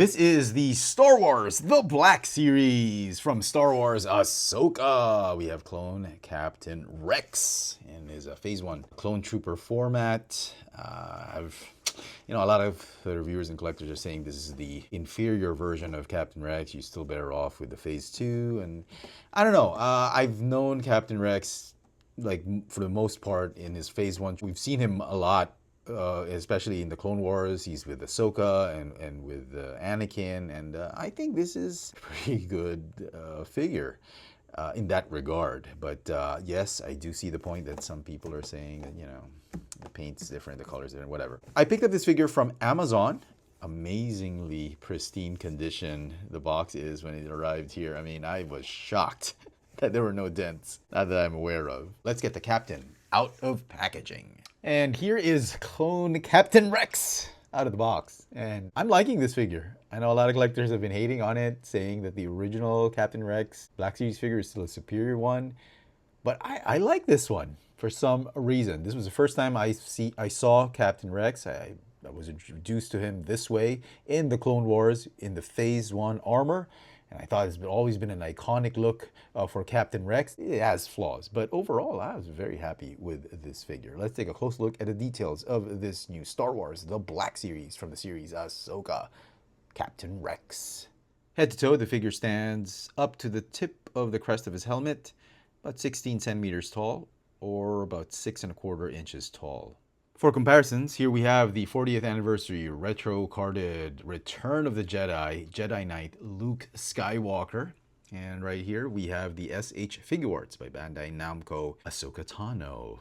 This is the Star Wars The Black Series from Star Wars Ahsoka. We have clone Captain Rex in his Phase 1 clone trooper format. A lot of the reviewers and collectors are saying this is the inferior version of Captain Rex. You're still better off with the Phase 2. And I don't know. I've known Captain Rex, like, for the most part in his Phase 1. We've seen him a lot. Especially in the Clone Wars, he's with Ahsoka and with Anakin, and I think this is a pretty good figure in that regard. But yes, I do see the point that some people are saying that, the paint's different, the color's different, whatever. I picked up this figure from Amazon. Amazingly pristine condition the box is when it arrived here. I mean, I was shocked that there were no dents, not that I'm aware of. Let's get the Captain out of packaging. And here is clone Captain Rex out of the box. And I'm liking this figure. I know a lot of collectors have been hating on it, saying that the original Captain Rex Black Series figure is still a superior one. But I like this one for some reason. This was the first time I saw Captain Rex. I was introduced to him this way in the Clone Wars in the Phase 1 armor. And I thought it's always been an iconic look for Captain Rex. It has flaws, but overall, I was very happy with this figure. Let's take a close look at the details of this new Star Wars The Black Series from the series Ahsoka, Captain Rex. Head to toe, the figure stands up to the tip of the crest of his helmet, about 16 centimeters tall, or about 6¼ inches tall. For comparisons, here we have the 40th anniversary retro carded Return of the Jedi Knight Luke Skywalker. And right here we have the SH Figure Arts by Bandai Namco Ahsoka Tano.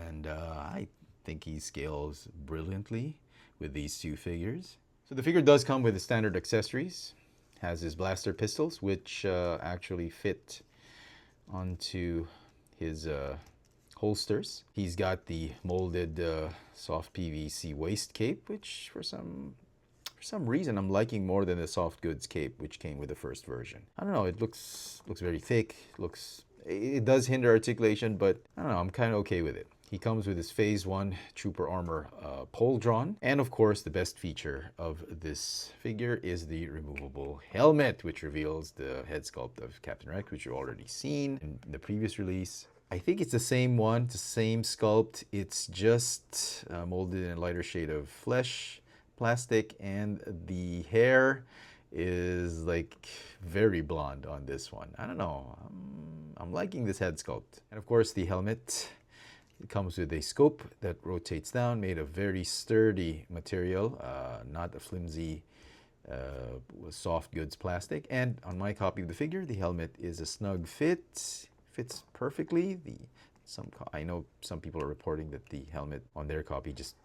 And I think he scales brilliantly with these two figures. So the figure does come with the standard accessories. Has his blaster pistols, which actually fit onto his holsters. He's got the molded soft PVC waist cape, which for some reason I'm liking more than the soft goods cape, which came with the first version. I don't know, it looks very thick. It does hinder articulation, but I don't know, I'm kind of okay with it. He comes with his Phase 1 Trooper Armor pole drawn. And of course, the best feature of this figure is the removable helmet, which reveals the head sculpt of Captain Rex, which you've already seen in the previous release. I think it's the same one, it's the same sculpt. It's just molded in a lighter shade of flesh, plastic, and the hair is like very blonde on this one. I don't know, I'm liking this head sculpt. And of course the helmet, it comes with a scope that rotates down, made of very sturdy material, not a flimsy soft goods plastic. And on my copy of the figure, the helmet is a snug fit. Fits perfectly. I know some people are reporting that the helmet on their copy just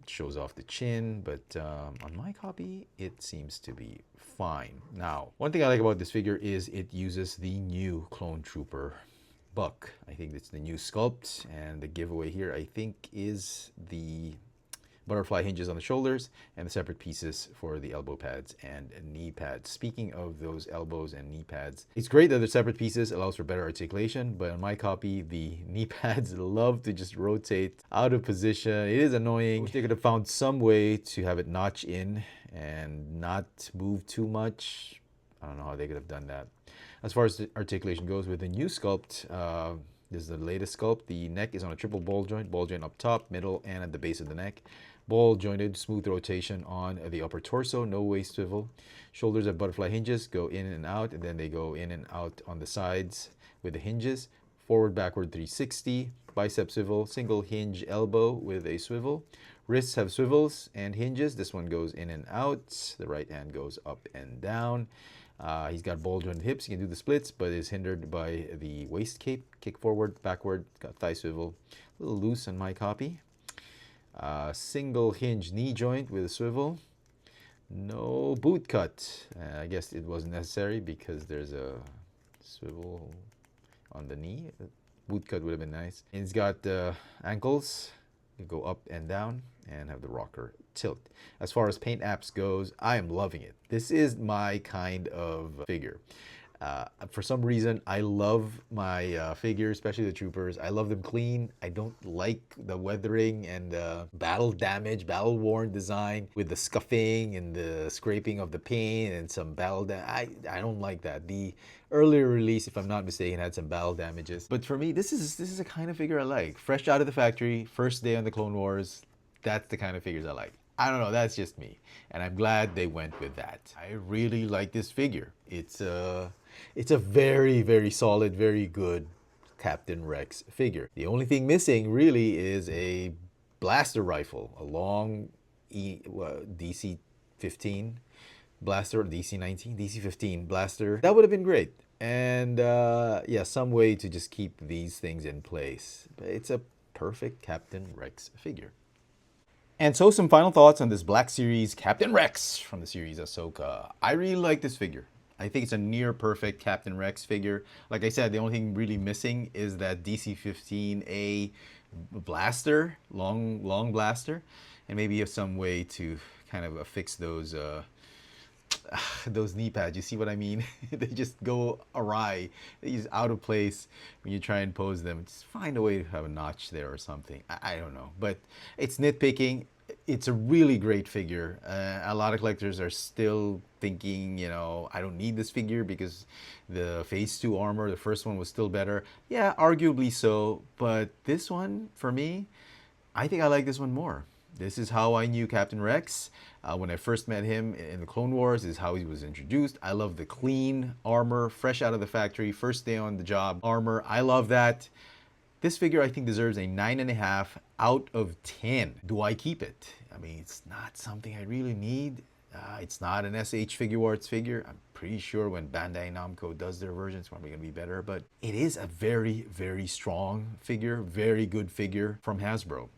shows off the chin, but on my copy it seems to be fine. Now, one thing I like about this figure is it uses the new Clone Trooper buck. I think it's the new sculpt, and the giveaway here I think is the butterfly hinges on the shoulders and the separate pieces for the elbow pads and knee pads. Speaking of those elbows and knee pads, it's great that they're separate pieces, allows for better articulation, but on my copy, the knee pads love to just rotate out of position. It is annoying. They could have found some way to have it notch in and not move too much. I don't know how they could have done that. As far as the articulation goes with the new sculpt, this is the latest sculpt. The neck is on a triple ball joint up top, middle, and at the base of the neck. Ball jointed, smooth rotation on the upper torso, no waist swivel. Shoulders have butterfly hinges, go in and out, and then they go in and out on the sides with the hinges. Forward, backward 360, bicep swivel, single hinge elbow with a swivel. Wrists have swivels and hinges. This one goes in and out. The right hand goes up and down. He's got ball jointed hips. He can do the splits, but is hindered by the waist cape. Kick forward, backward, got thigh swivel. A little loose on my copy. Single hinge knee joint with a swivel. No boot cut. I guess it wasn't necessary because there's a swivel on the knee. Boot cut would have been nice. And it's got ankles. You go up and down and have the rocker tilt. As far as paint apps goes, I am loving it. This is my kind of figure. For some reason, I love my figures, especially the troopers. I love them clean. I don't like the weathering and battle damage, battle worn design with the scuffing and the scraping of the paint and some battle damage. I don't like that. The earlier release, if I'm not mistaken, had some battle damages. But for me, this is a kind of figure I like. Fresh out of the factory, first day on the Clone Wars. That's the kind of figures I like. I don't know, that's just me. And I'm glad they went with that. I really like this figure. It's a very, very solid, very good Captain Rex figure. The only thing missing really is a blaster rifle, a long DC-15 blaster, DC-19, DC-15 blaster. That would have been great. And yeah, some way to just keep these things in place. But it's a perfect Captain Rex figure. And so some final thoughts on this Black Series Captain Rex from the series Ahsoka. I really like this figure. I think it's a near perfect Captain Rex figure. Like I said, the only thing really missing is that DC-15A blaster, long blaster, and maybe some way to kind of fix those knee pads. You see what I mean? They just go awry. They're just out of place when you try and pose them. Just find a way to have a notch there or something. I don't know, but it's nitpicking. It's a really great figure. A lot of collectors are still thinking, you know, I don't need this figure because the Phase 2 armor, the first one was still better. Yeah, arguably so, but this one, for me, I think I like this one more. This is how I knew Captain Rex. When I first met him in the Clone Wars, this is how he was introduced. I love the clean armor, fresh out of the factory, first day on the job armor. I love that. This figure, I think, deserves a 9.5 out of 10. Do I keep it? I mean, it's not something I really need. It's not an SH Figure Arts figure. I'm pretty sure when Bandai Namco does their version, it's probably going to be better. But it is a very, very strong figure, very good figure from Hasbro.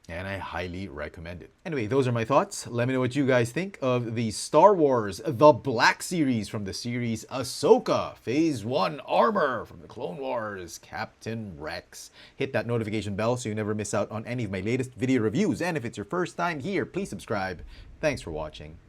And I highly recommend it. Anyway, those are my thoughts. Let me know what you guys think of the Star Wars The Black Series from the series Ahsoka Phase 1 Armor from the Clone Wars Captain Rex. Hit that notification bell so you never miss out on any of my latest video reviews. And if it's your first time here, please subscribe. Thanks for watching.